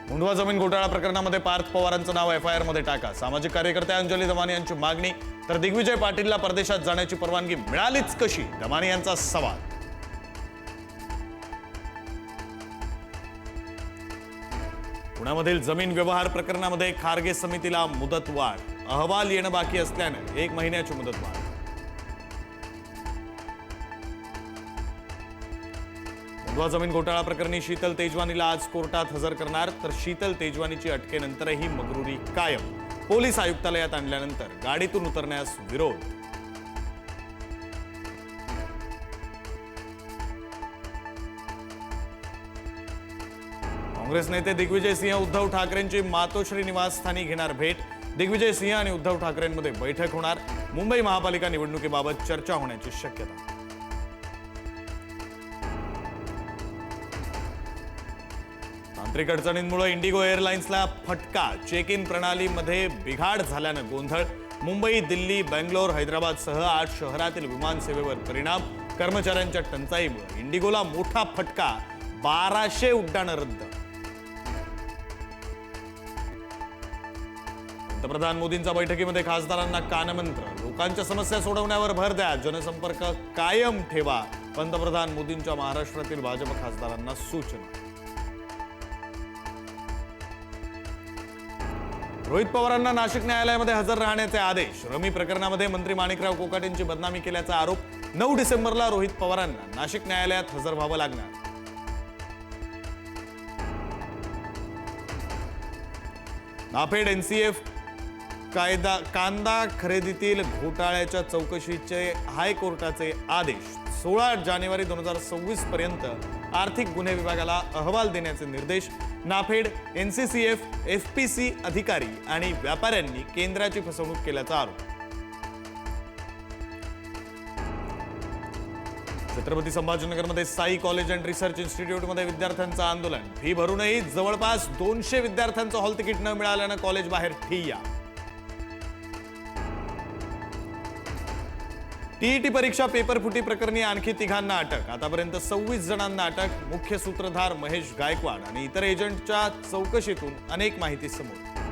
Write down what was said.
मुंढवा जमीन घोटाळा प्रकरणामध्ये पार्थ पवारांचं नाव एफआयआर मध्ये टाका. सामाजिक कार्यकर्त्या अंजली दमानी यांची मागणी. तर दिग्विजय पाटीलला परदेशात जाण्याची परवानगी मिळालीच कशी, दमानी यांचा सवाल. पुण्यामधील जमीन व्यवहार प्रकरणामध्ये खारगे समितीला मुदतवाढ. अहवाल येणं बाकी असल्याने 1 महिन्याची मुदतवाढ. मुंढवा जमीन घोटाळा प्रकरणी शीतल तेजवानीला आज कोर्टात हजर करणार. तर शीतल तेजवानीची अटकेनंतरही मगरुरी कायम. पोलीस आयुक्तालयात आणल्यानंतर गाडीतून उतरण्यास विरोध. काँग्रेस नेते दिग्विजय सिंह उद्धव ठाकरेंची मातोश्री निवासस्थानी घेणार भेट. दिग्विजय सिंह आणि उद्धव ठाकरेंमध्ये बैठक होणार. मुंबई महापालिका निवडणुकीबाबत चर्चा होण्याची शक्यता. तांत्रिक अडचणींमुळे इंडिगो एअरलाइन्सला फटका. चेक इन प्रणालीमध्ये बिघाड झाल्यानं गोंधळ. मुंबई, दिल्ली, बेंगलोर, हैदराबादसह 8 शहरातील विमानसेवेवर परिणाम. कर्मचाऱ्यांच्या टंचाईमुळे इंडिगोला मोठा फटका. 1200 उड्डाणं रद्द. पंतप्रधान मोदींचा बैठकीमध्ये खासदारांना कानमंत्र. लोकांच्या समस्या सोडवण्यावर भर द्या. जनसंपर्क कायम ठेवा. पंतप्रधान मोदींच्या महाराष्ट्रातील भाजप खासदारांना सूचना. रोहित पवारांना नाशिक न्यायालयामध्ये हजर राहण्याचे आदेश. रमी प्रकरणामध्ये मंत्री माणिकराव कोकाटेंची बदनामी केल्याचा आरोप. 9 डिसेंबरला रोहित पवारांना नाशिक न्यायालयात हजर व्हावं लागणार. नाफेड एनसीएफ कांदा खरेदीतील घोटाळ्याच्या चौकशीचे हायकोर्टाचे आदेश. 16 जानेवारी 2026 पर्यंत आर्थिक गुन्हे विभागाला अहवाल देण्याचे निर्देश. नाफेड, एनसीसीएफ, एफपीसी अधिकारी आणि व्यापाऱ्यांनी केंद्राची फसवणूक केल्याचा आरोप. छत्रपती संभाजीनगरमध्ये साई कॉलेज अँड रिसर्च इन्स्टिट्यूटमध्ये विद्यार्थ्यांचं आंदोलन. फी भरूनही जवळपास 200 विद्यार्थ्यांचं हॉल तिकीट न मिळाल्यानं कॉलेज बाहेर ठिय्या. टीईटी परीक्षा पेपरफुटी प्रकरणी आणखी 3घांना अटक. आतापर्यंत 26 जणांना अटक. मुख्य सूत्रधार महेश गायकवाड आणि इतर एजंटच्या चौकशीतून अनेक माहिती समोर.